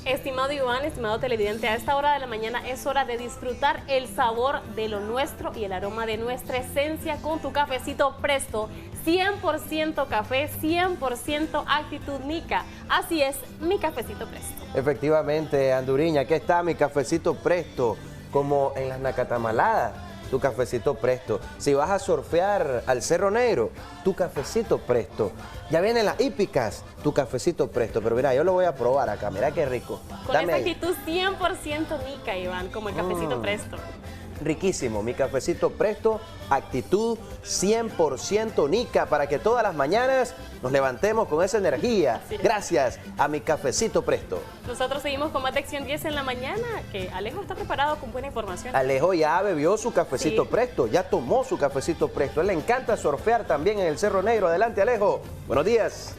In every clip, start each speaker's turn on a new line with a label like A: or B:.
A: Estimado Iván, estimado televidente, a esta hora de la mañana es hora de disfrutar el sabor de lo nuestro y el aroma de nuestra esencia con tu cafecito Presto. 100% café, 100% actitud Nica. Así es, mi cafecito Presto.
B: Efectivamente, Anduriña, aquí está mi cafecito Presto, como en las nacatamaladas, tu cafecito Presto. Si vas a surfear al Cerro Negro, tu cafecito Presto. Ya vienen las hípicas, tu cafecito Presto. Pero mira, yo lo voy a probar acá, mira qué rico.
A: Con esa actitud 100% Nica, Iván, como el cafecito Presto.
B: Riquísimo, mi cafecito Presto, actitud 100% Nica, para que todas las mañanas nos levantemos con esa energía. Gracias a mi cafecito Presto.
A: Nosotros seguimos con más de Acción 10 en la mañana, que Alejo está preparado con buena información.
B: Alejo ya bebió su cafecito Presto, ya tomó su cafecito Presto. A él le encanta surfear también en el Cerro Negro. Adelante, Alejo. Buenos días.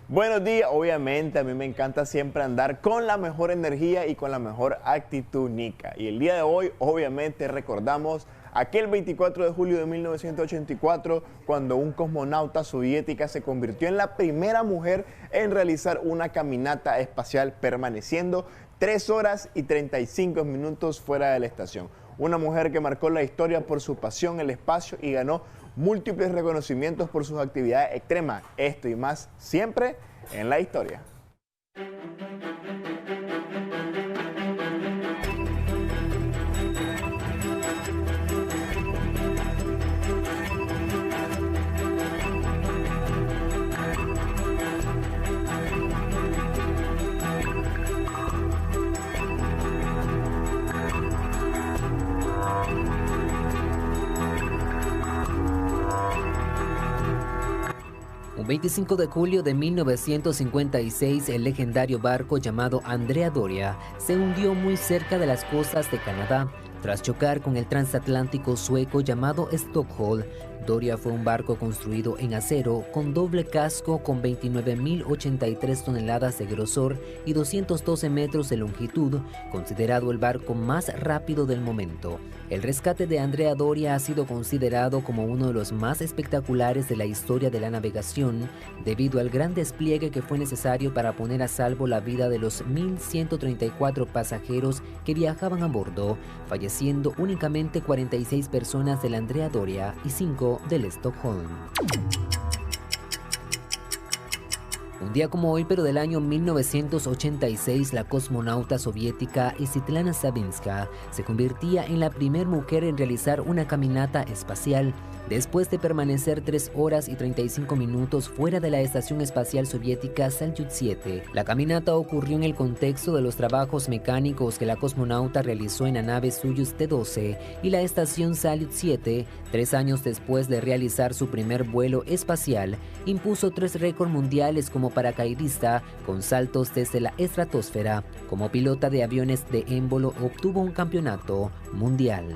C: Buenos días, obviamente a mí me encanta siempre andar con la mejor energía y con la mejor actitud Nica. Y el día de hoy obviamente recordamos aquel 24 de julio de 1984 cuando un cosmonauta soviética se convirtió en la primera mujer en realizar una caminata espacial permaneciendo 3 horas y 35 minutos fuera de la estación. Una mujer que marcó la historia por su pasión en el espacio y ganó múltiples reconocimientos por sus actividades extremas. Esto y más siempre en la historia.
D: Un 25 de julio de 1956, el legendario barco llamado Andrea Doria se hundió muy cerca de las costas de Canadá. Tras chocar con el transatlántico sueco llamado Stockholm, Doria fue un barco construido en acero con doble casco con 29.083 toneladas de grosor y 212 metros de longitud, considerado el barco más rápido del momento. El rescate de Andrea Doria ha sido considerado como uno de los más espectaculares de la historia de la navegación, debido al gran despliegue que fue necesario para poner a salvo la vida de los 1.134 pasajeros que viajaban a bordo, falleciendo únicamente 46 personas del Andrea Doria y 5 del Stockholm. Un día como hoy, pero del año 1986, la cosmonauta soviética Svetlana Savitska se convertía en la primera mujer en realizar una caminata espacial, después de permanecer 3 horas y 35 minutos fuera de la Estación Espacial Soviética Salyut 7. La caminata ocurrió en el contexto de los trabajos mecánicos que la cosmonauta realizó en la nave Soyuz T-12 y la Estación Salyut 7. 3 años después de realizar su primer vuelo espacial, impuso 3 récords mundiales como paracaidista con saltos desde la estratosfera. Como pilota de aviones de émbolo obtuvo un campeonato mundial.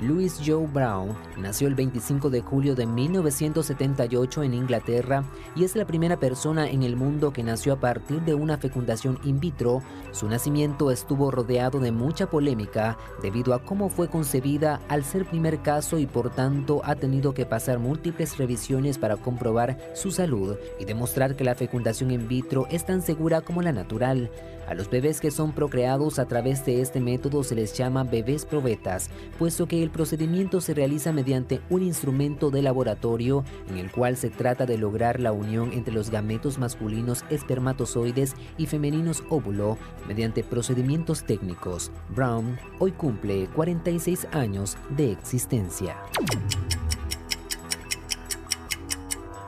D: Louis Joe Brown nació el 25 de julio de 1978 en Inglaterra y es la primera persona en el mundo que nació a partir de una fecundación in vitro. Su nacimiento estuvo rodeado de mucha polémica debido a cómo fue concebida al ser primer caso y por tanto ha tenido que pasar múltiples revisiones para comprobar su salud y demostrar que la fecundación in vitro es tan segura como la natural. A los bebés que son procreados a través de este método se les llama bebés probetas, puesto que el procedimiento se realiza mediante un instrumento de laboratorio en el cual se trata de lograr la unión entre los gametos masculinos espermatozoides y femeninos óvulo mediante procedimientos técnicos. Brown hoy cumple 46 años de existencia.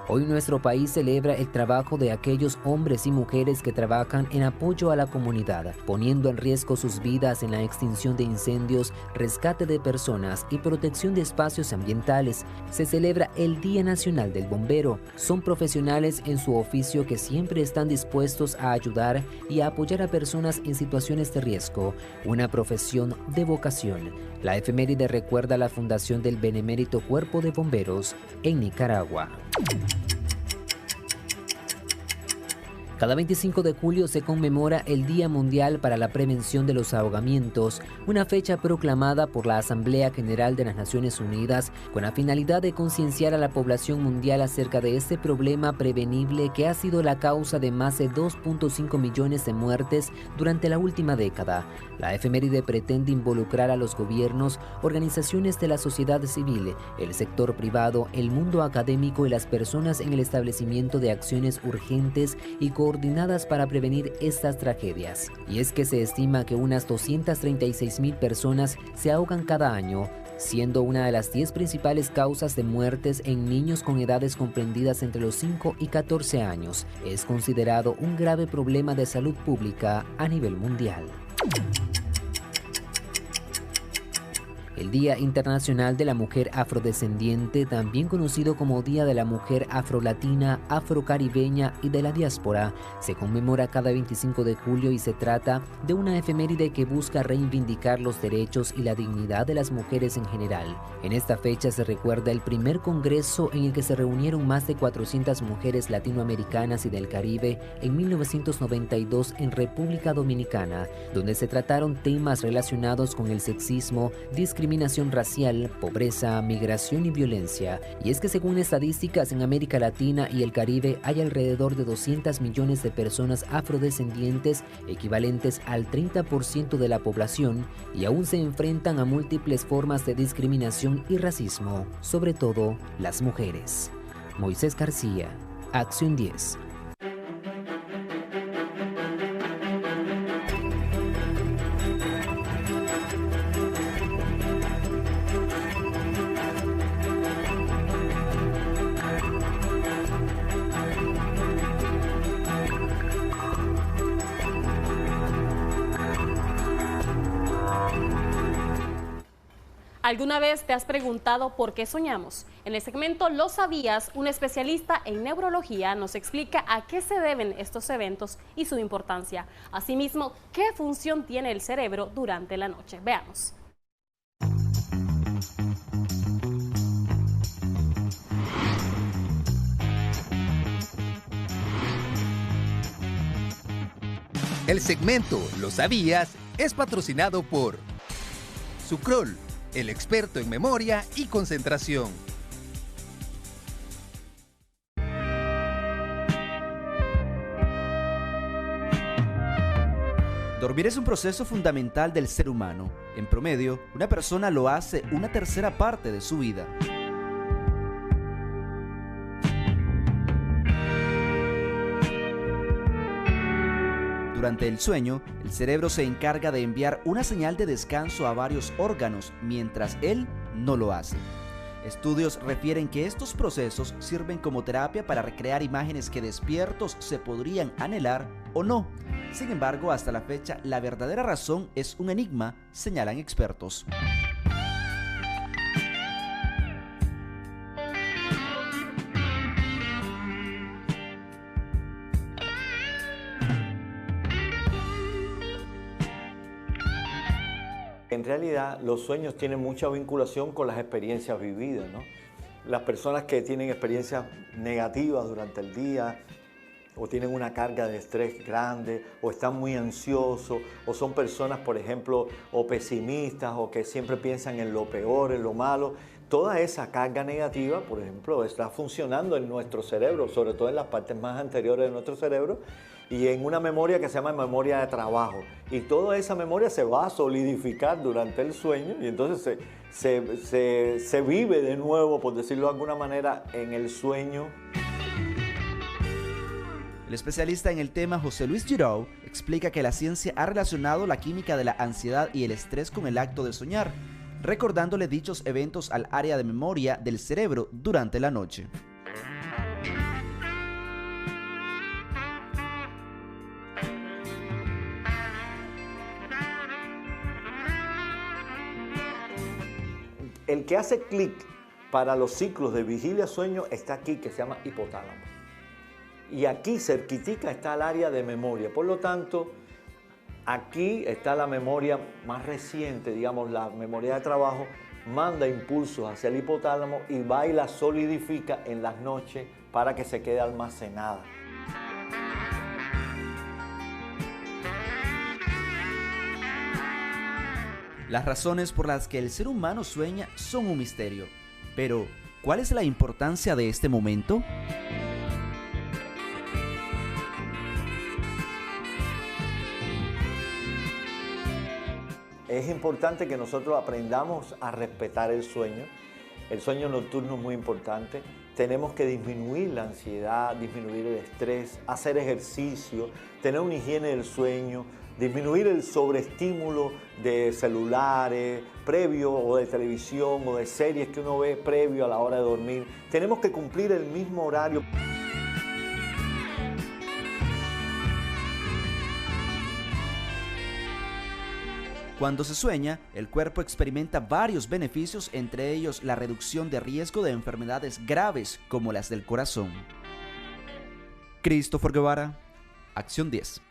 D: Hoy nuestro país celebra el trabajo de aquellos hombres y mujeres que trabajan en apoyo a la comunidad, poniendo en riesgo sus vidas en la extinción de incendios, rescate de personas y protección de espacios ambientales. Se celebra el Día Nacional del Bombero. Son profesionales en su oficio que siempre están dispuestos a ayudar y a apoyar a personas en situaciones de riesgo, una profesión de vocación. La efeméride recuerda la fundación del Benemérito Cuerpo de Bomberos en Nicaragua. Cada 25 de julio se conmemora el Día Mundial para la Prevención de los Ahogamientos, una fecha proclamada por la Asamblea General de las Naciones Unidas con la finalidad de concienciar a la población mundial acerca de este problema prevenible que ha sido la causa de más de 2.5 millones de muertes durante la última década. La efeméride pretende involucrar a los gobiernos, organizaciones de la sociedad civil, el sector privado, el mundo académico y las personas en el establecimiento de acciones urgentes y coordinadas para prevenir estas tragedias. Y es que se estima que unas 236.000 personas se ahogan cada año, siendo una de las 10 principales causas de muertes en niños con edades comprendidas entre los 5 y 14 años. Es considerado un grave problema de salud pública a nivel mundial. El Día Internacional de la Mujer Afrodescendiente, también conocido como Día de la Mujer Afrolatina, Afrocaribeña y de la Diáspora, se conmemora cada 25 de julio y se trata de una efeméride que busca reivindicar los derechos y la dignidad de las mujeres en general. En esta fecha se recuerda el primer congreso en el que se reunieron más de 400 mujeres latinoamericanas y del Caribe en 1992 en República Dominicana, donde se trataron temas relacionados con el sexismo, discriminación racial, pobreza, migración y violencia. Y es que según estadísticas en América Latina y el Caribe hay alrededor de 200 millones de personas afrodescendientes, equivalentes al 30% de la población, y aún se enfrentan a múltiples formas de discriminación y racismo, sobre todo las mujeres. Moisés García, Acción 10.
A: ¿Alguna vez te has preguntado por qué soñamos? En el segmento ¿Lo sabías?, un especialista en neurología nos explica a qué se deben estos eventos y su importancia. Asimismo, ¿qué función tiene el cerebro durante la noche? Veamos.
E: El segmento ¿Lo sabías?, es patrocinado por Sucrol, el experto en memoria y concentración.
F: Dormir es un proceso fundamental del ser humano. En promedio, una persona lo hace una tercera parte de su vida. Durante el sueño, el cerebro se encarga de enviar una señal de descanso a varios órganos, mientras él no lo hace. Estudios refieren que estos procesos sirven como terapia para recrear imágenes que despiertos se podrían anhelar o no. Sin embargo, hasta la fecha, la verdadera razón es un enigma, señalan expertos.
G: En realidad, los sueños tienen mucha vinculación con las experiencias vividas, ¿no? Las personas que tienen experiencias negativas durante el día, o tienen una carga de estrés grande, o están muy ansiosos, o son personas, por ejemplo, o pesimistas, o que siempre piensan en lo peor, en lo malo. Toda esa carga negativa, por ejemplo, está funcionando en nuestro cerebro, sobre todo en las partes más anteriores de nuestro cerebro, y en una memoria que se llama memoria de trabajo. Y toda esa memoria se va a solidificar durante el sueño, y entonces se vive de nuevo, por decirlo de alguna manera, en el sueño.
F: El especialista en el tema, José Luis Giraud, explica que la ciencia ha relacionado la química de la ansiedad y el estrés con el acto de soñar, recordándole dichos eventos al área de memoria del cerebro durante la noche.
G: El que hace clic para los ciclos de vigilia-sueño está aquí, que se llama hipotálamo. Y aquí, cerquitica, está el área de memoria. Por lo tanto, aquí está la memoria más reciente, digamos, la memoria de trabajo, manda impulsos hacia el hipotálamo y va y la solidifica en las noches para que se quede almacenada.
F: Las razones por las que el ser humano sueña son un misterio. Pero, ¿cuál es la importancia de este momento?
G: Es importante que nosotros aprendamos a respetar el sueño. El sueño nocturno es muy importante. Tenemos que disminuir la ansiedad, disminuir el estrés, hacer ejercicio, tener una higiene del sueño, disminuir el sobreestímulo de celulares previo o de televisión o de series que uno ve previo a la hora de dormir. Tenemos que cumplir el mismo horario.
F: Cuando se sueña, el cuerpo experimenta varios beneficios, entre ellos la reducción de riesgo de enfermedades graves como las del corazón. Christopher Guevara, Acción 10.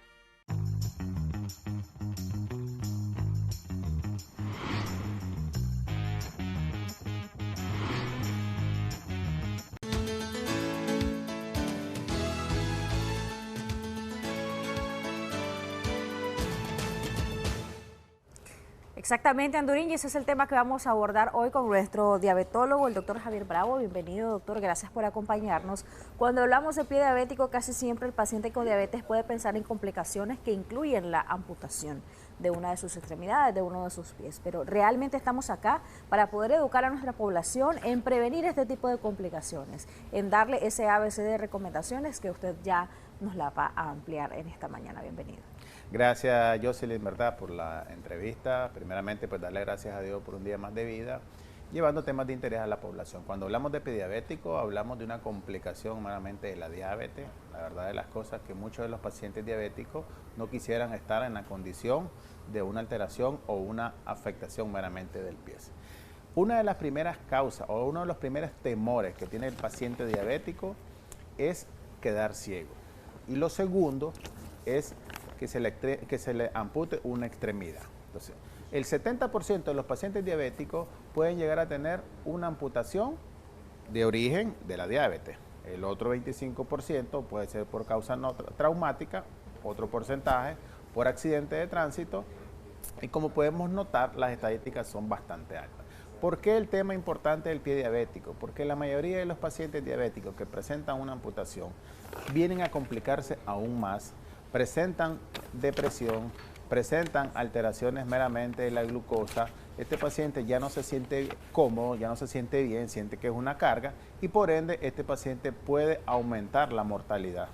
H: Exactamente, Andurín, y ese es el tema que vamos a abordar hoy con nuestro diabetólogo, el doctor Javier Bravo. Bienvenido, doctor, gracias por acompañarnos. Cuando hablamos de pie diabético, casi siempre el paciente con diabetes puede pensar en complicaciones que incluyen la amputación de una de sus extremidades, de uno de sus pies, pero realmente estamos acá para poder educar a nuestra población en prevenir este tipo de complicaciones, en darle ese ABC de recomendaciones que usted ya nos la va a ampliar en esta mañana. Bienvenido.
I: Gracias, Jocelyn, ¿verdad?, por la entrevista. Primeramente, pues darle gracias a Dios por un día más de vida, llevando temas de interés a la población. Cuando hablamos de prediabético, hablamos de una complicación meramente de la diabetes. La verdad de las cosas que muchos de los pacientes diabéticos no quisieran estar en la condición de una alteración o una afectación meramente del pie. Una de las primeras causas o uno de los primeros temores que tiene el paciente diabético es quedar ciego. Y lo segundo es que se le ampute una extremidad. Entonces, el 70% de los pacientes diabéticos pueden llegar a tener una amputación de origen de la diabetes. El otro 25% puede ser por causa no traumática, otro porcentaje por accidente de tránsito, y como podemos notar, las estadísticas son bastante altas. ¿Por qué el tema importante del pie diabético? Porque la mayoría de los pacientes diabéticos que presentan una amputación vienen a complicarse aún más, presentan depresión, presentan alteraciones meramente de la glucosa. Este paciente ya no se siente cómodo, ya no se siente bien, siente que es una carga y por ende este paciente puede aumentar la mortalidad.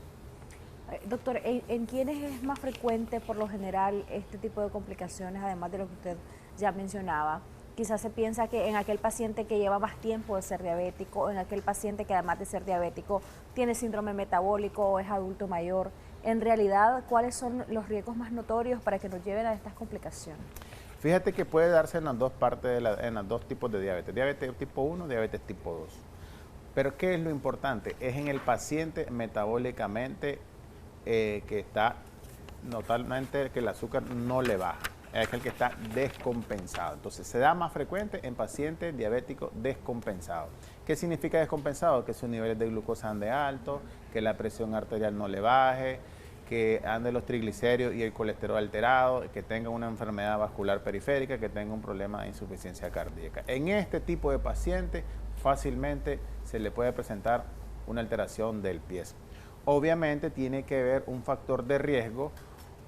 H: Doctor, ¿en quiénes es más frecuente por lo general este tipo de complicaciones, además de lo que usted ya mencionaba? Quizás se piensa que en aquel paciente que lleva más tiempo de ser diabético, en aquel paciente que además de ser diabético tiene síndrome metabólico o es adulto mayor. En realidad, ¿cuáles son los riesgos más notorios para que nos lleven a estas complicaciones?
I: Fíjate que puede darse en las dos partes, en los dos tipos de diabetes, diabetes tipo 1, diabetes tipo 2. Pero ¿qué es lo importante? Es en el paciente metabólicamente que está notablemente que el azúcar no le baja, es el que está descompensado. Entonces se da más frecuente en pacientes diabéticos descompensados. ¿Qué significa descompensado? Que sus niveles de glucosa ande altos, que la presión arterial no le baje, que ande los triglicéridos y el colesterol alterado, que tenga una enfermedad vascular periférica, que tenga un problema de insuficiencia cardíaca. En este tipo de pacientes fácilmente se le puede presentar una alteración del pie. Obviamente tiene que haber un factor de riesgo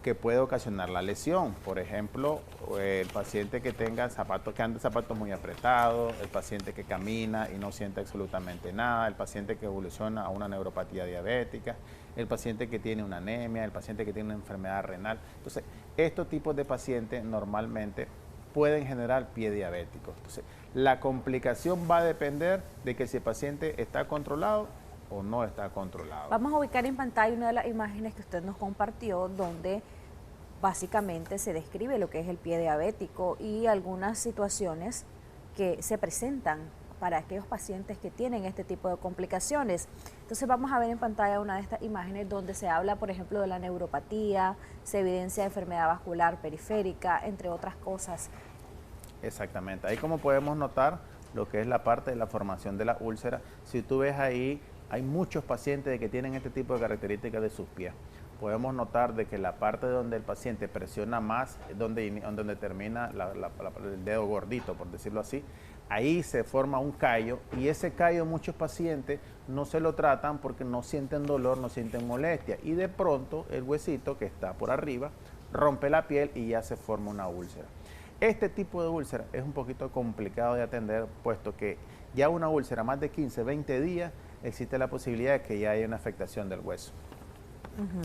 I: que puede ocasionar la lesión. Por ejemplo, el paciente que tenga zapatos, que ande zapatos muy apretados, el paciente que camina y no siente absolutamente nada, el paciente que evoluciona a una neuropatía diabética, el paciente que tiene una anemia, el paciente que tiene una enfermedad renal. Entonces, estos tipos de pacientes normalmente pueden generar pie diabético. Entonces, la complicación va a depender de que si el paciente está controlado o no está controlado.
H: Vamos a ubicar en pantalla una de las imágenes que usted nos compartió, donde básicamente se describe lo que es el pie diabético y algunas situaciones que se presentan para aquellos pacientes que tienen este tipo de complicaciones. Entonces vamos a ver en pantalla una de estas imágenes donde se habla, por ejemplo, de la neuropatía, se evidencia enfermedad vascular periférica, entre otras cosas.
I: Exactamente. Ahí como podemos notar lo que es la parte de la formación de la úlcera. Si tú ves ahí Hay muchos pacientes que tienen este tipo de características de sus pies. Podemos notar de que la parte donde el paciente presiona más, donde termina el dedo gordito, por decirlo así, ahí se forma un callo, y ese callo muchos pacientes no se lo tratan porque no sienten dolor, no sienten molestia, y de pronto el huesito que está por arriba rompe la piel y ya se forma una úlcera. Este tipo de úlcera es un poquito complicado de atender, puesto que ya una úlcera más de 15, 20 días, existe la posibilidad de que ya haya una afectación del hueso.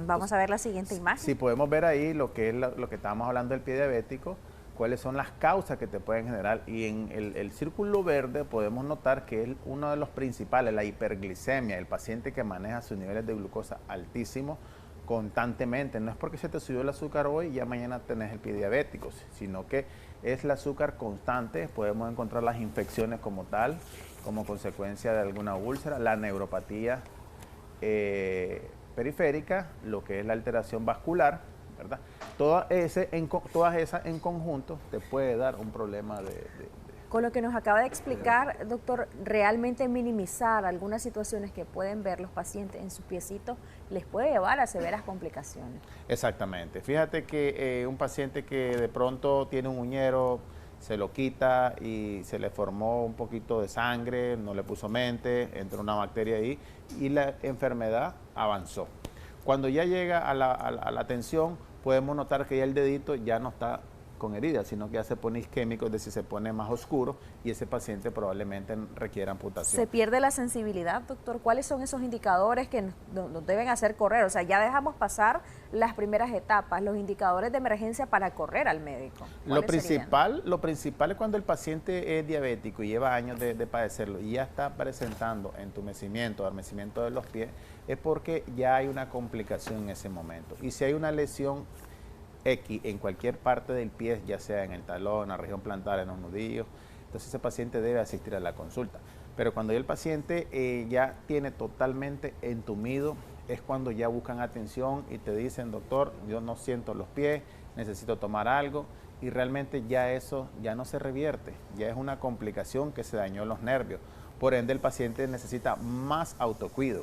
H: Vamos a ver la siguiente imagen.
I: Si podemos ver ahí lo que es lo que estábamos hablando del pie diabético, cuáles son las causas que te pueden generar, y en el círculo verde podemos notar que es uno de los principales, la hiperglicemia, el paciente que maneja sus niveles de glucosa altísimos constantemente. No es porque se te subió el azúcar hoy y ya mañana tenés el pie diabético, sino que es el azúcar constante. Podemos encontrar las infecciones como tal, como consecuencia de alguna úlcera, la neuropatía periférica, lo que es la alteración vascular, ¿verdad? Todas esas en conjunto te puede dar un problema
H: Con lo que nos acaba de explicar, doctor, realmente minimizar algunas situaciones que pueden ver los pacientes en sus piecitos les puede llevar a severas complicaciones.
I: Exactamente. Fíjate que un paciente que de pronto tiene un uñero, se lo quita y se le formó un poquito de sangre, no le puso mente, entró una bacteria ahí y la enfermedad avanzó. Cuando ya llega a la atención, podemos notar que ya el dedito ya no está con heridas, sino que ya se pone isquémico, es decir, se pone más oscuro, y ese paciente probablemente requiera amputación.
H: ¿Se pierde la sensibilidad, doctor? ¿Cuáles son esos indicadores que nos deben hacer correr? O sea, ya dejamos pasar las primeras etapas, los indicadores de emergencia para correr al médico.
I: Lo principal es cuando el paciente es diabético y lleva años de padecerlo y ya está presentando entumecimiento, adormecimiento de los pies, es porque ya hay una complicación en ese momento. Y si hay una lesión X en cualquier parte del pie, ya sea en el talón, en la región plantar, en los nudillos, entonces ese paciente debe asistir a la consulta. Pero cuando ya el paciente ya tiene totalmente entumido, es cuando ya buscan atención y te dicen, doctor, yo no siento los pies, necesito tomar algo, y realmente ya eso ya no se revierte, ya es una complicación que se dañó los nervios. Por ende, el paciente necesita más autocuido.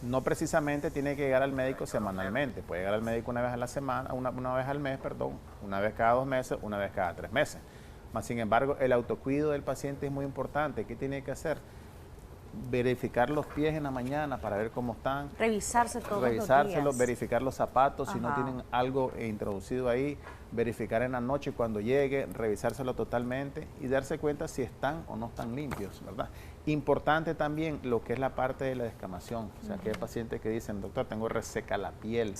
I: No precisamente tiene que llegar al médico semanalmente, puede llegar al médico una vez a la semana, una vez al mes, perdón, una vez cada 2 meses, una vez cada 3 meses. Mas, sin embargo, el autocuido del paciente es muy importante. ¿Qué tiene que hacer? Verificar los pies en la mañana para ver cómo están.
H: Revisarse todos los días.
I: Verificar los zapatos, si no tienen algo introducido ahí, verificar en la noche cuando llegue, revisárselo totalmente y darse cuenta si están o no están limpios, ¿verdad? Importante también lo que es la parte de la descamación, o sea, que hay pacientes que dicen, doctor, tengo reseca la piel,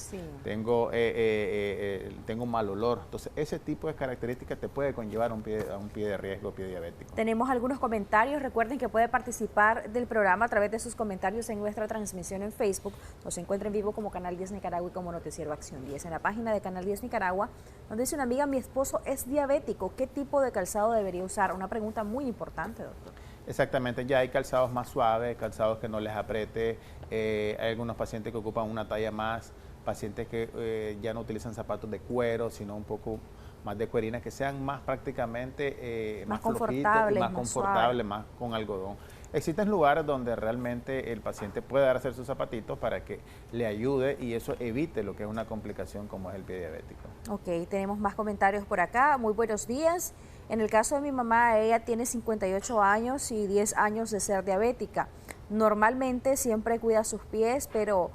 I: tengo un mal olor. Entonces, ese tipo de características te puede conllevar a un pie de riesgo, pie diabético.
H: Tenemos algunos comentarios. Recuerden que puede participar del programa a través de sus comentarios en nuestra transmisión en Facebook. Nos encuentra en vivo como Canal 10 Nicaragua y como Noticiero Acción 10. En la página de Canal 10 Nicaragua, donde dice una amiga, mi esposo es diabético, ¿qué tipo de calzado debería usar? Una pregunta muy importante, doctor.
I: Exactamente, ya hay calzados más suaves, calzados que no les apriete, hay algunos pacientes que ocupan una talla más, pacientes que ya no utilizan zapatos de cuero, sino un poco más de cuerina, que sean más prácticamente más
H: confortables,
I: más confortables, más con algodón. Existen lugares donde realmente el paciente puede hacer sus zapatitos para que le ayude y eso evite lo que es una complicación como es el pie diabético.
H: Ok, tenemos más comentarios por acá. Muy buenos días. En el caso de mi mamá, ella tiene 58 años y 10 años de ser diabética. Normalmente siempre cuida sus pies, pero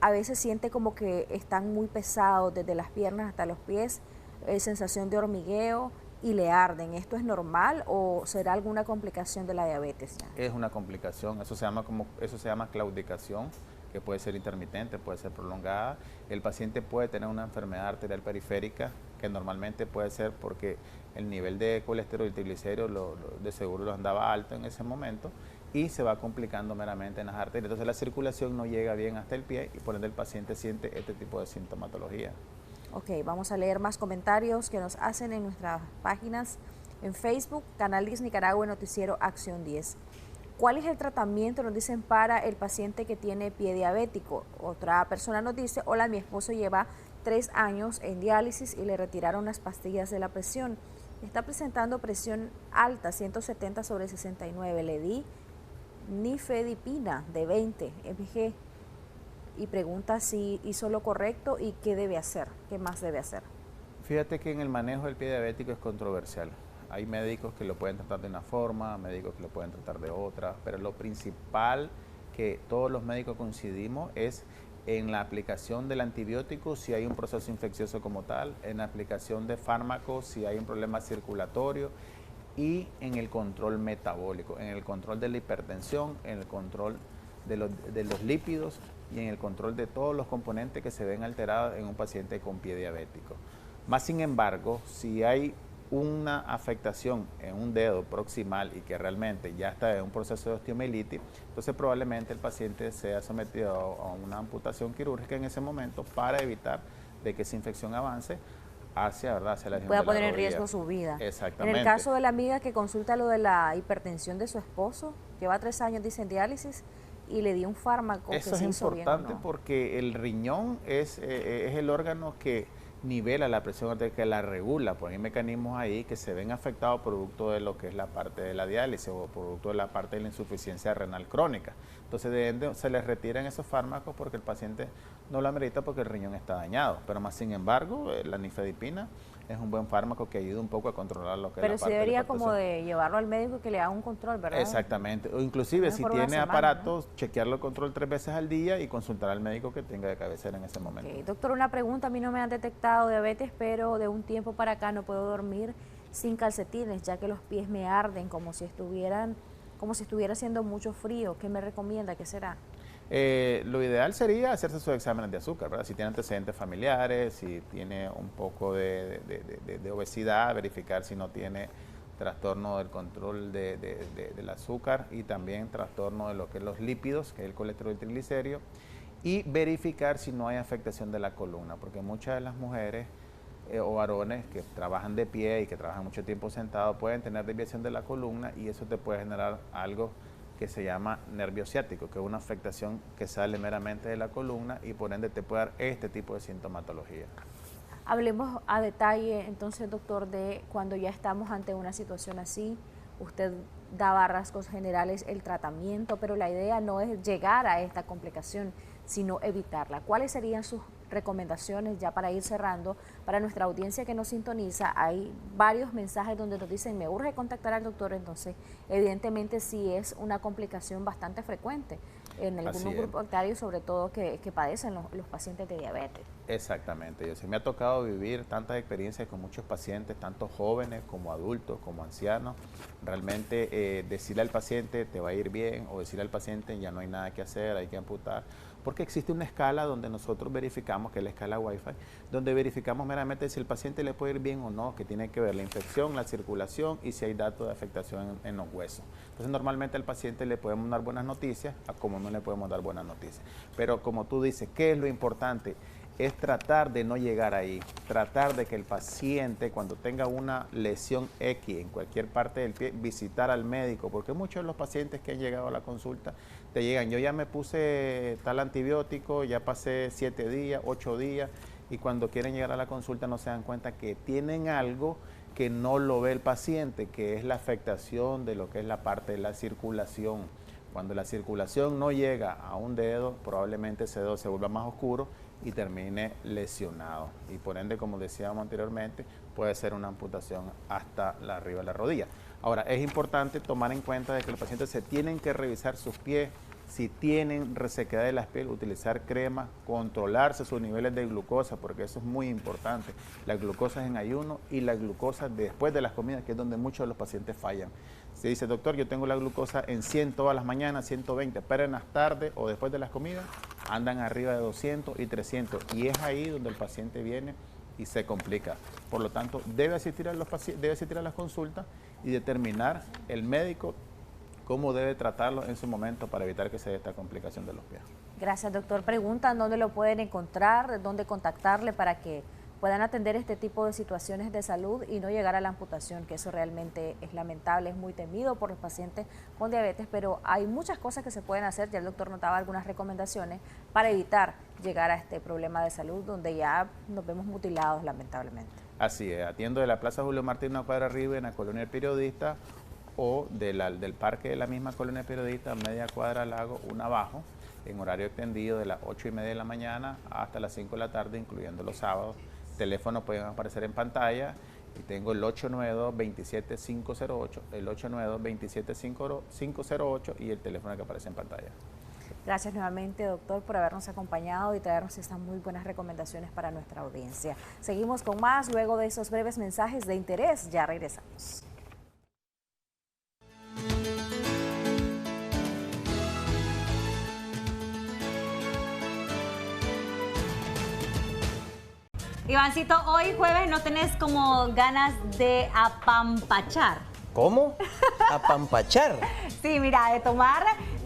H: a veces siente como que están muy pesados desde las piernas hasta los pies, sensación de hormigueo y le arden. ¿Esto es normal o será alguna complicación de la diabetes?
I: Es una complicación, eso se llama claudicación, que puede ser intermitente, puede ser prolongada. El paciente puede tener una enfermedad arterial periférica, que normalmente puede ser porque el nivel de colesterol y triglicéridos de seguro lo andaba alto en ese momento y se va complicando meramente en las arterias. Entonces la circulación no llega bien hasta el pie y por ende el paciente siente este tipo de sintomatología.
H: Ok, vamos a leer más comentarios que nos hacen en nuestras páginas en Facebook, Canal 10 Nicaragua y Noticiero Acción 10. ¿Cuál es el tratamiento, nos dicen, para el paciente que tiene pie diabético? Otra persona nos dice, hola, mi esposo lleva 3 años en diálisis y le retiraron las pastillas de la presión. Está presentando presión alta, 170/69. Le di nifedipina de 20 mg y pregunta si hizo lo correcto y qué debe hacer, qué más debe hacer.
I: Fíjate que en el manejo del pie diabético es controversial. Hay médicos que lo pueden tratar de una forma, médicos que lo pueden tratar de otra, pero lo principal que todos los médicos coincidimos es en la aplicación del antibiótico si hay un proceso infeccioso como tal, en la aplicación de fármacos si hay un problema circulatorio y en el control metabólico, en el control de la hipertensión, en el control de los lípidos y en el control de todos los componentes que se ven alterados en un paciente con pie diabético. Más sin embargo, si hay una afectación en un dedo proximal y que realmente ya está en un proceso de osteomielitis, entonces probablemente el paciente sea sometido a una amputación quirúrgica en ese momento para evitar de que esa infección avance hacia la lesión
H: pueda
I: de la
H: poner en
I: rodilla.
H: riesgo su vida.
I: Exactamente.
H: En el caso de la amiga que consulta lo de la hipertensión de su esposo, lleva 3 años, dice, en diálisis, y le dio un fármaco
I: Eso
H: que
I: es
H: se hizo
I: importante
H: bien, ¿no?
I: porque el riñón es el órgano que nivela la presión arterial, que la regula, pues hay mecanismos ahí que se ven afectados producto de lo que es la parte de la diálisis o producto de la parte de la insuficiencia renal crónica. Entonces se les retiran esos fármacos porque el paciente no lo amerita porque el riñón está dañado, pero más sin embargo la nifedipina es un buen fármaco que ayuda un poco a controlar lo que es la parte de la
H: Pero sí debería
I: hipertensión.
H: como de llevarlo al médico y que le haga un control, ¿verdad?
I: Exactamente, o inclusive si
H: Por una
I: tiene
H: semana,
I: aparatos, chequearlo el control 3 veces al día y consultar al médico que tenga de cabecera en ese momento.
H: Ok, doctor, una pregunta, a mí no me han detectado diabetes, pero de un tiempo para acá no puedo dormir sin calcetines, ya que los pies me arden como si estuviera haciendo mucho frío. ¿Qué me recomienda? ¿Qué será?
I: Lo ideal sería hacerse sus exámenes de azúcar, ¿verdad? Si tiene antecedentes familiares, si tiene un poco de obesidad, verificar si no tiene trastorno del control del azúcar y también trastorno de lo que es los lípidos, que es el colesterol y triglicéridos, y verificar si no hay afectación de la columna, porque muchas de las mujeres o varones que trabajan de pie y que trabajan mucho tiempo sentados pueden tener desviación de la columna y eso te puede generar algo que se llama nervio ciático, que es una afectación que sale meramente de la columna y por ende te puede dar este tipo de sintomatología.
H: Hablemos a detalle entonces, doctor, de cuando ya estamos ante una situación así. Usted daba rasgos generales el tratamiento, pero la idea no es llegar a esta complicación, sino evitarla. ¿Cuáles serían sus recomendaciones ya para ir cerrando? Para nuestra audiencia que nos sintoniza, hay varios mensajes donde nos dicen, me urge contactar al doctor, entonces evidentemente sí es una complicación bastante frecuente en algunos grupos etarios, sobre todo que padecen los pacientes de diabetes.
I: Exactamente, yo sé, me ha tocado vivir tantas experiencias con muchos pacientes, tanto jóvenes como adultos, como ancianos. Realmente decirle al paciente te va a ir bien o decirle al paciente ya no hay nada que hacer, hay que amputar, porque existe una escala donde nosotros verificamos, que es la escala Wi-Fi, donde verificamos meramente si el paciente le puede ir bien o no, que tiene que ver la infección, la circulación y si hay datos de afectación en los huesos. Entonces normalmente al paciente le podemos dar buenas noticias, a como no le podemos dar buenas noticias. Pero como tú dices, ¿qué es lo importante? Es tratar de no llegar ahí, tratar de que el paciente cuando tenga una lesión X en cualquier parte del pie, visitar al médico, porque muchos de los pacientes que han llegado a la consulta te llegan, yo ya me puse tal antibiótico, ya pasé 7 días, 8 días, y cuando quieren llegar a la consulta no se dan cuenta que tienen algo que no lo ve el paciente, que es la afectación de lo que es la parte de la circulación. Cuando la circulación no llega a un dedo, probablemente ese dedo se vuelva más oscuro y termine lesionado. Y por ende, como decíamos anteriormente, puede ser una amputación hasta la arriba de la rodilla. Ahora, es importante tomar en cuenta de que los pacientes se tienen que revisar sus pies, si tienen resequedad de las pieles, utilizar crema, controlarse sus niveles de glucosa, porque eso es muy importante. La glucosa es en ayuno y la glucosa después de las comidas, que es donde muchos de los pacientes fallan. Se dice, doctor, yo tengo la glucosa en 100 todas las mañanas, 120, pero en las tardes o después de las comidas andan arriba de 200 y 300. Y es ahí donde el paciente viene y se complica. Por lo tanto, debe asistir a las consultas y determinar el médico cómo debe tratarlo en su momento para evitar que se dé esta complicación de los pies.
H: Gracias, doctor. Preguntan dónde lo pueden encontrar, dónde contactarle para que puedan atender este tipo de situaciones de salud y no llegar a la amputación, que eso realmente es lamentable, es muy temido por los pacientes con diabetes, pero hay muchas cosas que se pueden hacer. Ya el doctor notaba algunas recomendaciones para evitar llegar a este problema de salud donde ya nos vemos mutilados lamentablemente.
I: Así es, atiendo de la Plaza Julio Martín, una cuadra arriba, en la Colonia del Periodista, o del parque de la misma Colonia Periodista, media cuadra al lago, una abajo, en horario extendido de las 8:30 de la mañana hasta las 5 de la tarde, incluyendo los sábados. Teléfonos pueden aparecer en pantalla y tengo el 892-27508, el 892-27508 y el teléfono que aparece en pantalla.
H: Gracias nuevamente, doctor, por habernos acompañado y traernos estas muy buenas recomendaciones para nuestra audiencia. Seguimos con más luego de esos breves mensajes de interés. Ya regresamos.
J: Ivancito, hoy jueves no tenés como ganas de apampachar.
B: ¿Cómo? ¿Apampachar?
J: Sí, mira, de tomar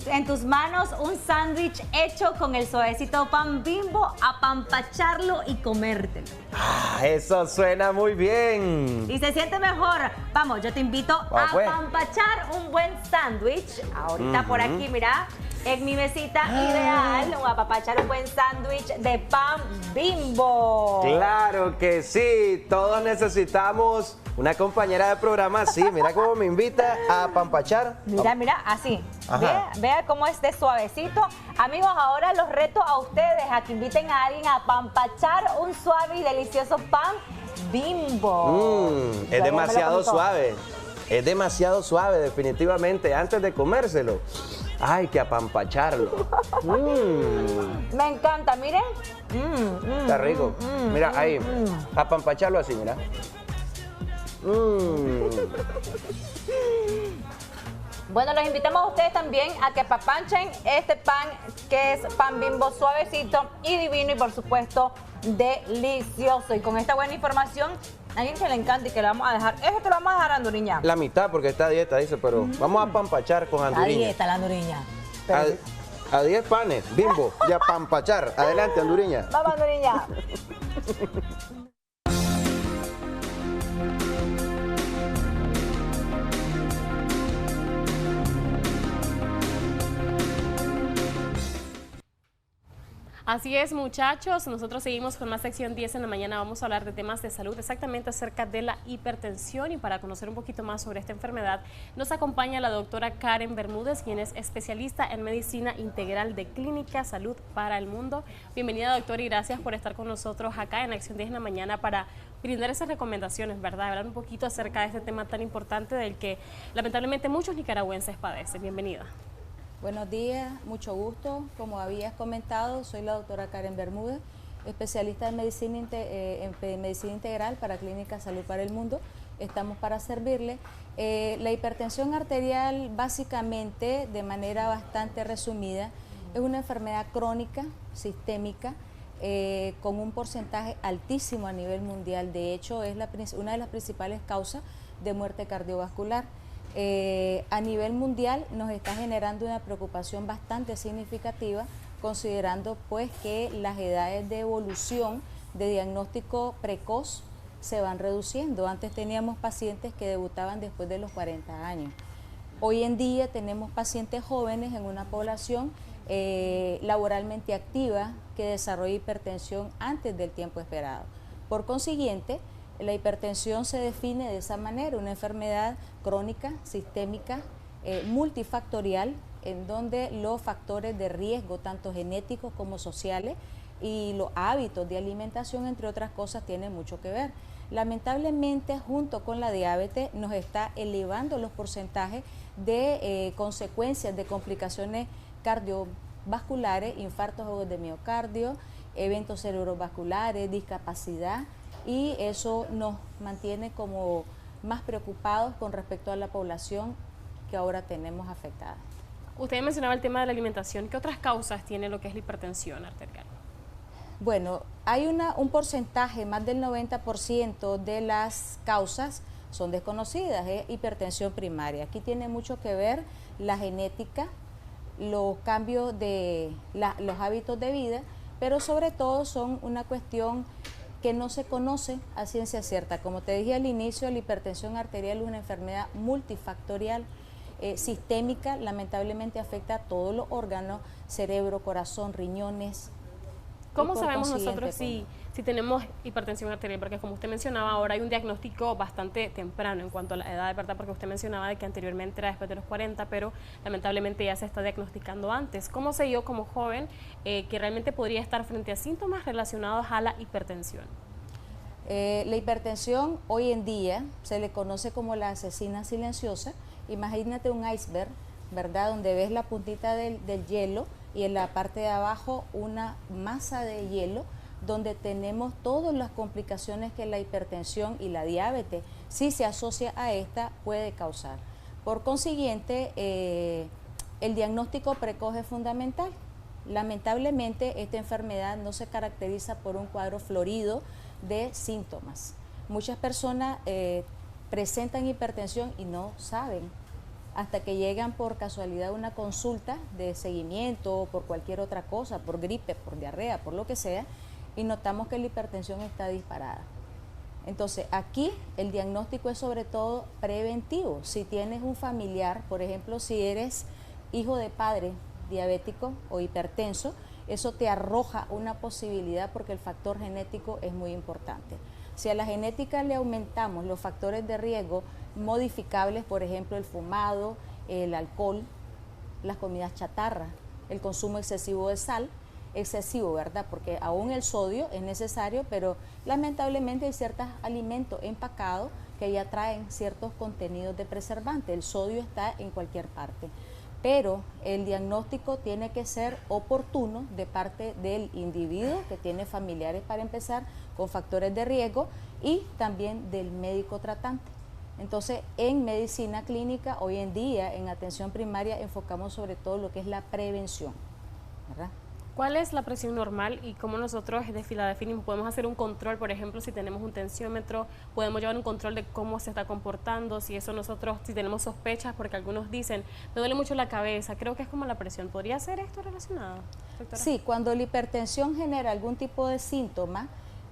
J: en tus manos un sándwich hecho con el suavecito pan Bimbo, apampacharlo y comértelo.
B: Ah, eso suena muy bien.
J: Y se siente mejor. Vamos, yo te invito a apampachar un buen sándwich. Ahorita por aquí, mira, en mi mesita ideal, o apapachar un buen sándwich de pan Bimbo.
B: Claro que sí, todos necesitamos una compañera de programa así. Mira cómo me invita a apampachar.
J: Mira, mira, así. Vea cómo es de suavecito. Amigos, ahora los reto a ustedes a que inviten a alguien a apampachar un suave y delicioso pan Bimbo.
B: Es demasiado suave. Es demasiado suave, definitivamente. Antes de comérselo, hay que apampacharlo.
J: Me encanta, miren.
B: Está rico. Mira, ahí. Apampacharlo así, mira.
J: Bueno, los invitamos a ustedes también a que apapanchen este pan, que es pan Bimbo suavecito y divino y por supuesto delicioso. Y con esta buena información, a alguien que le encanta y que le vamos a dejar, eso te lo vamos a dejar a Anduriña.
B: La mitad porque está a dieta, dice, pero vamos a apampachar con Anduriña.
J: A dieta la Anduriña.
B: A 10 panes, Bimbo, y a pampachar. Adelante, Anduriña.
J: Vamos, Anduriña.
A: Así es, muchachos, nosotros seguimos con más sección 10 en la mañana. Vamos a hablar de temas de salud, exactamente acerca de la hipertensión, y para conocer un poquito más sobre esta enfermedad nos acompaña la doctora Karen Bermúdez, quien es especialista en medicina integral de Clínica Salud para el Mundo. Bienvenida, doctora, y gracias por estar con nosotros acá en Acción 10 en la mañana para brindar esas recomendaciones, ¿verdad? Hablar un poquito acerca de este tema tan importante del que lamentablemente muchos nicaragüenses padecen. Bienvenida.
K: Buenos días, mucho gusto. Como habías comentado, soy la doctora Karen Bermúdez, especialista en medicina integral para Clínica Salud para el Mundo. Estamos para servirle. La hipertensión arterial, básicamente, de manera bastante resumida, es una enfermedad crónica, sistémica, con un porcentaje altísimo a nivel mundial. De hecho, es una de las principales causas de muerte cardiovascular. A nivel mundial nos está generando una preocupación bastante significativa, considerando pues que las edades de evolución de diagnóstico precoz se van reduciendo. Antes teníamos pacientes que debutaban después de los 40 años. Hoy en día tenemos pacientes jóvenes en una población laboralmente activa que desarrolla hipertensión antes del tiempo esperado. Por consiguiente, la hipertensión se define de esa manera, una enfermedad crónica, sistémica, multifactorial, en donde los factores de riesgo, tanto genéticos como sociales, y los hábitos de alimentación, entre otras cosas, tienen mucho que ver. Lamentablemente, junto con la diabetes, nos está elevando los porcentajes de consecuencias de complicaciones cardiovasculares, infartos agudos de miocardio, eventos cerebrovasculares, discapacidad, y eso nos mantiene como más preocupados con respecto a la población que ahora tenemos afectada.
A: Usted mencionaba el tema de la alimentación. ¿Qué otras causas tiene lo que es la hipertensión arterial?
K: Bueno, hay un porcentaje, más del 90% de las causas son desconocidas, es hipertensión primaria. Aquí tiene mucho que ver la genética, los cambios de los hábitos de vida, pero sobre todo son una cuestión que no se conoce a ciencia cierta. Como te dije al inicio, la hipertensión arterial es una enfermedad multifactorial, sistémica, lamentablemente afecta a todos los órganos, cerebro, corazón, riñones.
A: ¿Cómo sabemos nosotros si si tenemos hipertensión arterial, porque como usted mencionaba, ahora hay un diagnóstico bastante temprano en cuanto a la edad, de verdad, porque usted mencionaba de que anteriormente era después de los 40, pero lamentablemente ya se está diagnosticando antes. ¿Cómo sé yo como joven que realmente podría estar frente a síntomas relacionados a la hipertensión?
K: La hipertensión hoy en día se le conoce como la asesina silenciosa. Imagínate un iceberg, ¿verdad? Donde ves la puntita del hielo y en la parte de abajo una masa de hielo donde tenemos todas las complicaciones que la hipertensión y la diabetes, si se asocia a esta, puede causar. Por consiguiente, el diagnóstico precoz es fundamental. Lamentablemente, esta enfermedad no se caracteriza por un cuadro florido de síntomas. Muchas personas presentan hipertensión y no saben hasta que llegan por casualidad a una consulta de seguimiento o por cualquier otra cosa, por gripe, por diarrea, por lo que sea, y notamos que la hipertensión está disparada. Entonces, aquí el diagnóstico es sobre todo preventivo. Si tienes un familiar, por ejemplo, si eres hijo de padre diabético o hipertenso, eso te arroja una posibilidad porque el factor genético es muy importante. Si a la genética le aumentamos los factores de riesgo modificables, por ejemplo, el fumado, el alcohol, las comidas chatarra, el consumo excesivo de sal, excesivo, ¿verdad? Porque aún el sodio es necesario, pero lamentablemente hay ciertos alimentos empacados que ya traen ciertos contenidos de preservante. El sodio está en cualquier parte. Pero el diagnóstico tiene que ser oportuno de parte del individuo que tiene familiares, para empezar, con factores de riesgo, y también del médico tratante. Entonces, en medicina clínica, hoy en día, en atención primaria, enfocamos sobre todo lo que es la prevención, ¿verdad?
A: ¿Cuál es la presión normal y cómo nosotros la definimos? ¿Podemos hacer un control, por ejemplo, si tenemos un tensiómetro? ¿Podemos llevar un control de cómo se está comportando? Si eso nosotros, si tenemos sospechas, porque algunos dicen, me duele mucho la cabeza, creo que es como la presión. ¿Podría ser esto relacionado, doctora?
K: Sí, cuando la hipertensión genera algún tipo de síntoma,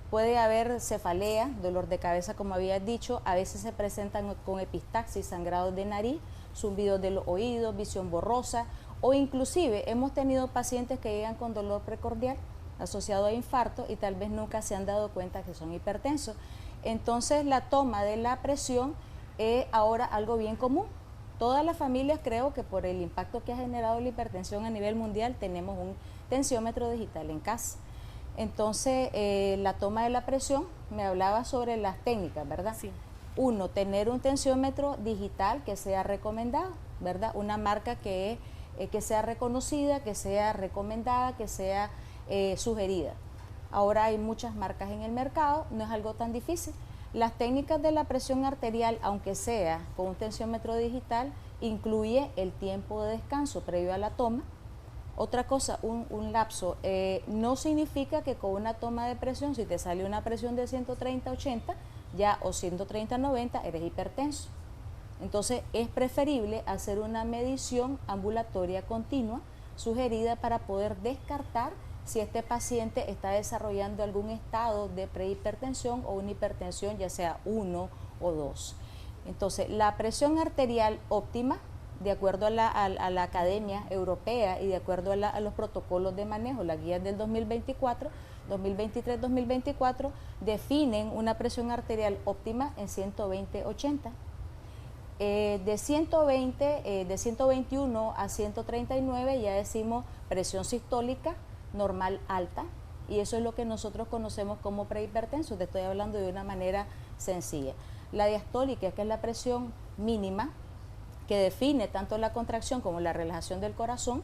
K: puede haber cefalea, dolor de cabeza, como había dicho, a veces se presentan con epistaxis, sangrados de nariz, zumbidos de los oídos, visión borrosa, o inclusive hemos tenido pacientes que llegan con dolor precordial asociado a infarto y tal vez nunca se han dado cuenta que son hipertensos. Entonces la toma de la presión es ahora algo bien común. Todas las familias, creo que por el impacto que ha generado la hipertensión a nivel mundial, tenemos un tensiómetro digital en casa. Entonces la toma de la presión, me hablaba sobre las técnicas, ¿verdad?
A: Sí.
K: Uno, tener un tensiómetro digital que sea recomendado, ¿verdad? Una marca que sea reconocida, que sea recomendada, que sea sugerida. Ahora hay muchas marcas en el mercado, no es algo tan difícil. Las técnicas de la presión arterial, aunque sea con un tensiómetro digital, incluye el tiempo de descanso previo a la toma. Otra cosa, un lapso, no significa que con una toma de presión, si te sale una presión de 130/80 ya o 130/90, eres hipertenso. Entonces es preferible hacer una medición ambulatoria continua sugerida para poder descartar si este paciente está desarrollando algún estado de prehipertensión o una hipertensión ya sea 1 o 2. Entonces la presión arterial óptima, de acuerdo a la Academia Europea y de acuerdo a los protocolos de manejo, las guías del 2023-2024, definen una presión arterial óptima en 120/80. De 121 a 139 ya decimos presión sistólica normal alta, y eso es lo que nosotros conocemos como prehipertenso. Te estoy hablando de una manera sencilla. La diastólica, que es la presión mínima, que define tanto la contracción como la relajación del corazón,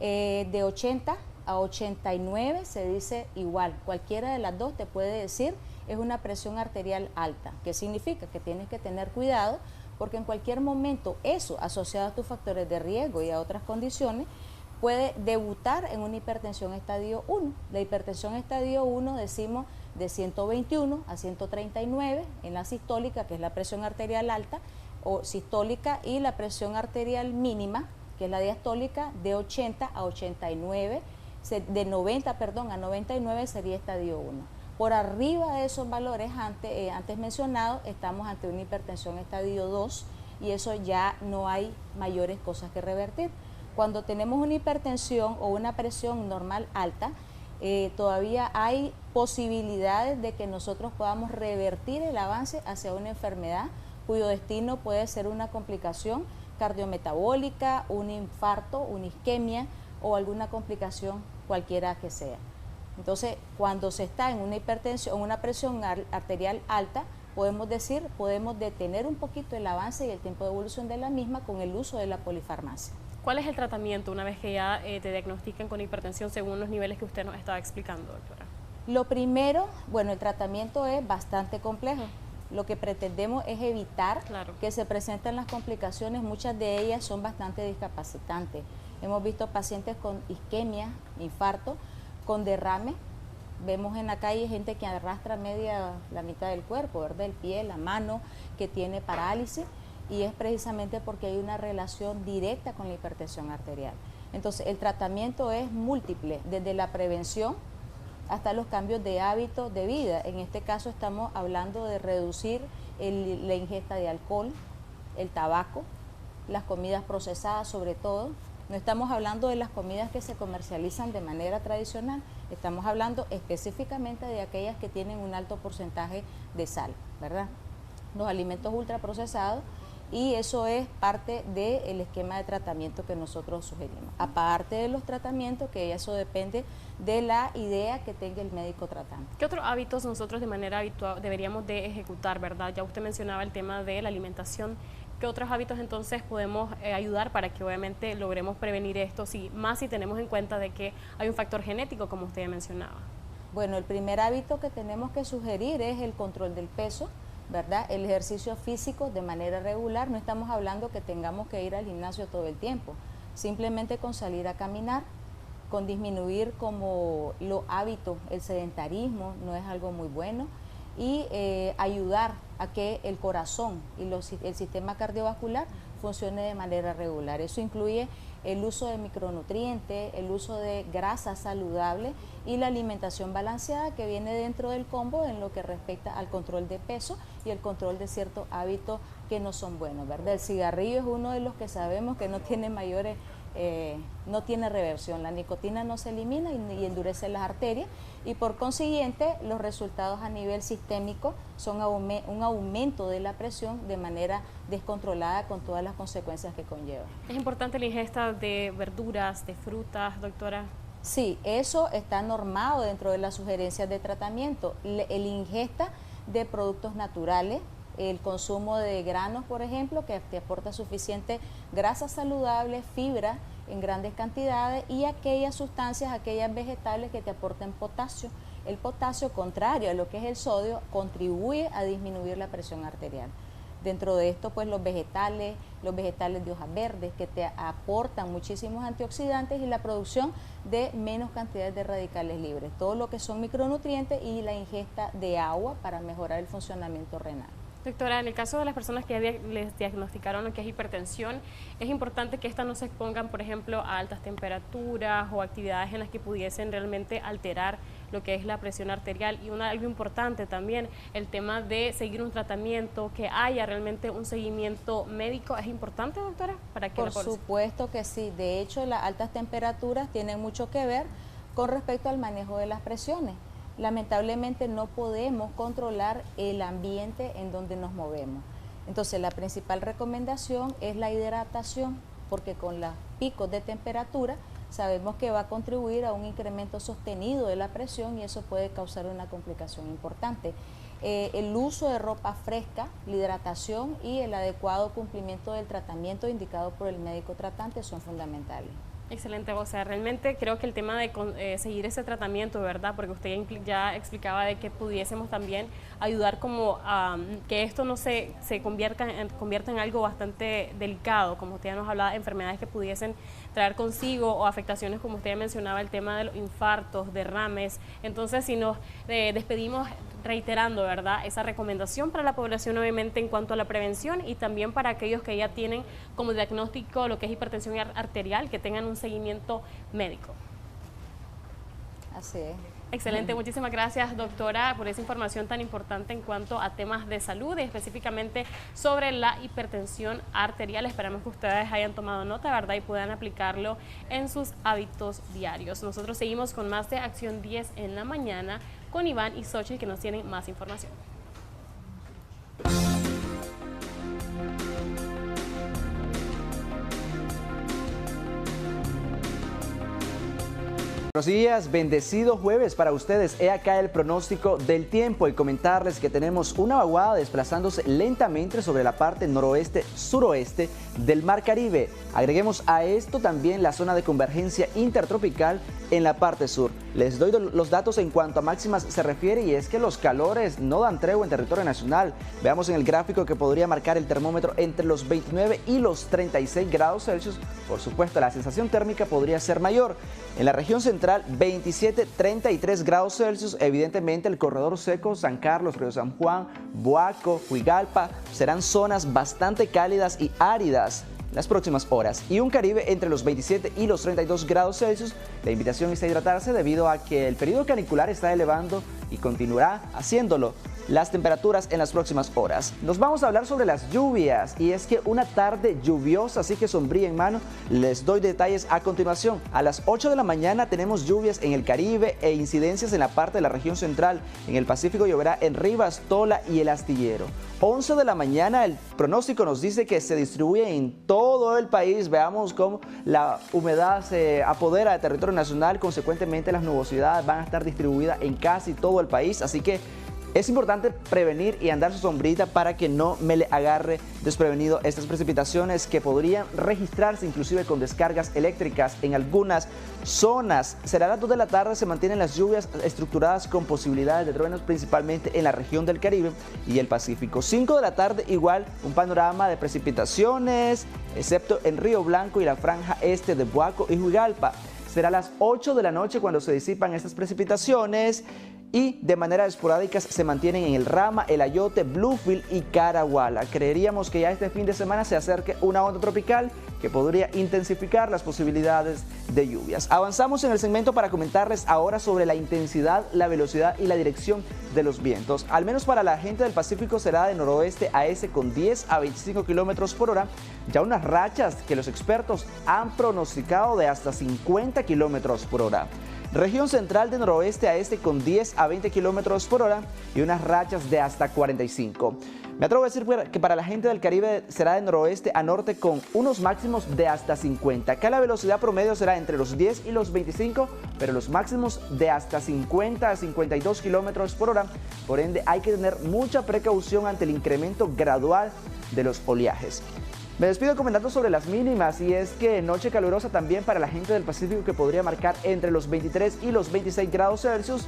K: de 80 a 89 se dice igual. Cualquiera de las dos te puede decir es una presión arterial alta. ¿Qué significa? Que tienes que tener cuidado, porque en cualquier momento eso, asociado a tus factores de riesgo y a otras condiciones, puede debutar en una hipertensión estadio 1. La hipertensión estadio 1 decimos de 121 a 139 en la sistólica, que es la presión arterial alta o sistólica, y la presión arterial mínima, que es la diastólica, de 80 a 89, de 90, a 99 sería estadio 1. Por arriba de esos valores antes mencionados, estamos ante una hipertensión estadio 2, y eso ya no hay mayores cosas que revertir. Cuando tenemos una hipertensión o una presión normal alta, todavía hay posibilidades de que nosotros podamos revertir el avance hacia una enfermedad cuyo destino puede ser una complicación cardiometabólica, un infarto, una isquemia o alguna complicación cualquiera que sea. Entonces, cuando se está en una hipertensión, una presión arterial alta, podemos detener un poquito el avance y el tiempo de evolución de la misma con el uso de la polifarmacia.
A: ¿Cuál es el tratamiento una vez que ya te diagnostican con hipertensión según los niveles que usted nos estaba explicando, doctora?
K: Lo primero, bueno, el tratamiento es bastante complejo. Lo que pretendemos es evitar que se presenten las complicaciones, muchas de ellas son bastante discapacitantes. Hemos visto pacientes con isquemia, infarto, con derrame. Vemos en la calle gente que arrastra la mitad del cuerpo, ¿verdad? El pie, la mano, que tiene parálisis, y es precisamente porque hay una relación directa con la hipertensión arterial. Entonces, el tratamiento es múltiple, desde la prevención hasta los cambios de hábitos de vida. En este caso estamos hablando de reducir la ingesta de alcohol, el tabaco, las comidas procesadas sobre todo. No estamos hablando de las comidas que se comercializan de manera tradicional, estamos hablando específicamente de aquellas que tienen un alto porcentaje de sal, ¿verdad? Los alimentos ultraprocesados, y eso es parte del esquema de tratamiento que nosotros sugerimos. Aparte de los tratamientos, que eso depende de la idea que tenga el médico tratante.
A: ¿Qué otros hábitos nosotros de manera habitual deberíamos de ejecutar, verdad? Ya usted mencionaba el tema de la alimentación. ¿Qué otros hábitos entonces podemos ayudar para que obviamente logremos prevenir esto, más si tenemos en cuenta de que hay un factor genético, como usted mencionaba?
K: Bueno, el primer hábito que tenemos que sugerir es el control del peso, ¿verdad? El ejercicio físico de manera regular. No estamos hablando que tengamos que ir al gimnasio todo el tiempo, simplemente con salir a caminar, con disminuir como los hábitos, el sedentarismo no es algo muy bueno, y ayudar a que el corazón y el sistema cardiovascular funcione de manera regular. Eso incluye el uso de micronutrientes, el uso de grasas saludables y la alimentación balanceada, que viene dentro del combo en lo que respecta al control de peso y el control de ciertos hábitos que no son buenos, ¿verdad? El cigarrillo es uno de los que sabemos que no tiene no tiene reversión. La nicotina no se elimina y endurece las arterias, y por consiguiente los resultados a nivel sistémico son un aumento de la presión de manera descontrolada, con todas las consecuencias que conlleva.
A: ¿Es importante la ingesta de verduras, de frutas, doctora?
K: Sí, eso está normado dentro de las sugerencias de tratamiento. El ingesta de productos naturales, el consumo de granos, por ejemplo, que te aporta suficiente grasa saludable, fibra en grandes cantidades, y aquellas sustancias, aquellas vegetales que te aporten potasio. El potasio, contrario a lo que es el sodio, contribuye a disminuir la presión arterial. Dentro de esto, pues los vegetales de hojas verdes, que te aportan muchísimos antioxidantes y la producción de menos cantidades de radicales libres. Todo lo que son micronutrientes y la ingesta de agua para mejorar el funcionamiento renal.
A: Doctora, en el caso de las personas que ya les diagnosticaron lo que es hipertensión, es importante que éstas no se expongan, por ejemplo, a altas temperaturas o actividades en las que pudiesen realmente alterar lo que es la presión arterial. Y algo importante también, el tema de seguir un tratamiento, que haya realmente un seguimiento médico. ¿Es importante, doctora?
K: Por supuesto que sí. De hecho, las altas temperaturas tienen mucho que ver con respecto al manejo de las presiones. Lamentablemente no podemos controlar el ambiente en donde nos movemos. Entonces, la principal recomendación es la hidratación, porque con los picos de temperatura sabemos que va a contribuir a un incremento sostenido de la presión, y eso puede causar una complicación importante. El uso de ropa fresca, la hidratación y el adecuado cumplimiento del tratamiento indicado por el médico tratante son fundamentales.
A: Excelente, o sea, realmente creo que el tema de seguir ese tratamiento, ¿verdad? Porque usted ya explicaba de que pudiésemos también ayudar como a que esto no se convierta en algo bastante delicado, como usted ya nos hablaba, enfermedades que pudiesen traer consigo o afectaciones, como usted ya mencionaba, el tema de los infartos, derrames. Entonces, si nos despedimos reiterando, ¿verdad?, esa recomendación para la población, obviamente, en cuanto a la prevención, y también para aquellos que ya tienen como diagnóstico lo que es hipertensión arterial, que tengan un seguimiento médico.
K: Así es.
A: Excelente, muchísimas gracias, doctora, por esa información tan importante en cuanto a temas de salud y específicamente sobre la hipertensión arterial. Esperamos que ustedes hayan tomado nota, ¿verdad? Y puedan aplicarlo en sus hábitos diarios. Nosotros seguimos con más de Acción 10 en la mañana con Iván y Xochitl, que nos tienen más información.
F: Buenos días, bendecido jueves para ustedes. He acá el pronóstico del tiempo y comentarles que tenemos una vaguada desplazándose lentamente sobre la parte noroeste-suroeste del Mar Caribe. Agreguemos a esto también la zona de convergencia intertropical en la parte sur. Les doy los datos en cuanto a máximas se refiere y es que los calores no dan tregua en territorio nacional. Veamos en el gráfico que podría marcar el termómetro entre los 29 y los 36 grados Celsius. Por supuesto, la sensación térmica podría ser mayor. En la región central, 27-33 grados Celsius. Evidentemente, el corredor seco, San Carlos, Río San Juan, Boaco, Huigalpa, serán zonas bastante cálidas y áridas las próximas horas. Y un Caribe entre los 27 y los 32 grados Celsius. La invitación es a hidratarse debido a que el periodo canicular está elevando y continuará haciéndolo las temperaturas en las próximas horas. Nos vamos a hablar sobre las lluvias y es que una tarde lluviosa, así que sombría en mano. Les doy detalles a continuación. A las 8 de la mañana tenemos lluvias en el Caribe e incidencias en la parte de la región central. En el Pacífico lloverá en Rivas, Tola y el Astillero. 11 de la mañana el pronóstico nos dice que se distribuye en todo el país. Veamos cómo la humedad se apodera del territorio nacional. Consecuentemente las nubosidades van a estar distribuidas en casi todo el país, así que es importante prevenir y andar su sombrita para que no me le agarre desprevenido estas precipitaciones que podrían registrarse inclusive con descargas eléctricas en algunas zonas. Será a las 2 de la tarde, se mantienen las lluvias estructuradas con posibilidades de truenos principalmente en la región del Caribe y el Pacífico. 5 de la tarde igual un panorama de precipitaciones, excepto en Río Blanco y la franja este de Boaco y Huigalpa. Será a las 8 de la noche cuando se disipan estas precipitaciones y de manera esporádica se mantienen en el Rama, el Ayote, Bluefield y Caraguala. Creeríamos que ya este fin de semana se acerque una onda tropical que podría intensificar las posibilidades de lluvias. Avanzamos en el segmento para comentarles ahora sobre la intensidad, la velocidad y la dirección de los vientos. Al menos para la gente del Pacífico será de noroeste a este con 10 a 25 kilómetros por hora. Ya unas rachas que los expertos han pronosticado de hasta 50 kilómetros por hora. Región central de noroeste a este con 10 a 20 kilómetros por hora y unas rachas de hasta 45. Me atrevo a decir que para la gente del Caribe será de noroeste a norte con unos máximos de hasta 50. Acá la velocidad promedio será entre los 10 y los 25, pero los máximos de hasta 50 a 52 kilómetros por hora. Por ende, hay que tener mucha precaución ante el incremento gradual de los oleajes. Me despido comentando sobre las mínimas y es que noche calurosa también para la gente del Pacífico que podría marcar entre los 23 y los 26 grados Celsius.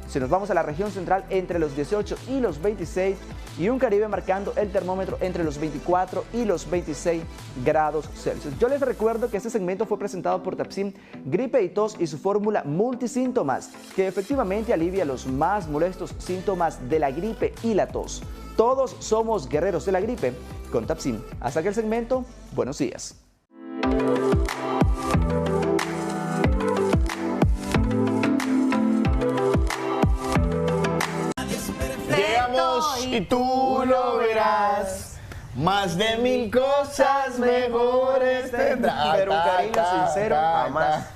F: Si nos vamos a la región central entre los 18 y los 26 y un Caribe marcando el termómetro entre los 24 y los 26 grados Celsius. Yo les recuerdo que este segmento fue presentado por Tapsim Gripe y Tos y su fórmula multisíntomas que efectivamente alivia los más molestos síntomas de la gripe y la tos. Todos somos guerreros de la gripe con Tapsim. Hasta aquí el segmento. Buenos días.
C: Llegamos y tú lo verás. Más de 1000 cosas mejores tendrás.
B: Pero un cariño sincero, jamás.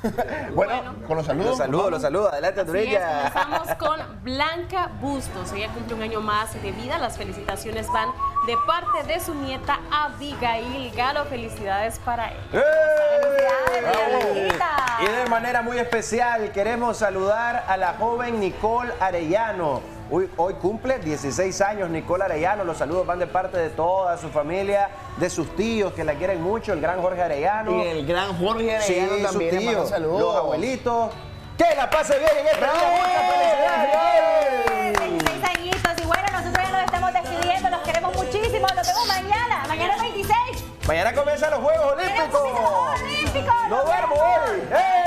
C: Bueno, con los saludos.
B: Los saludos. Adelante, Andurilla.
A: Comenzamos con Blanca Bustos. Ella cumple un año más de vida. Las felicitaciones van de parte de su nieta Abigail Galo. Felicidades para ella.
B: ¡Felicidades! Y de manera muy especial queremos saludar a la joven Nicole Arellano. Hoy cumple 16 años Nicole Arellano. Los saludos van de parte de toda su familia, de sus tíos que la quieren mucho, el gran Jorge Arellano.
C: Y el gran Jorge Arellano
B: sí,
C: también le manda saludos.
B: Los abuelitos. ¡Que la pase bien en este día! ¡Muchas felicidades!
J: 26 añitos y bueno, nosotros ya nos estamos despidiendo, los queremos muchísimo, nos vemos mañana, mañana 26.
B: Mañana comienzan los Juegos Olímpicos.
J: ¡Nos
B: ¡No duermo hoy! ¡Hey!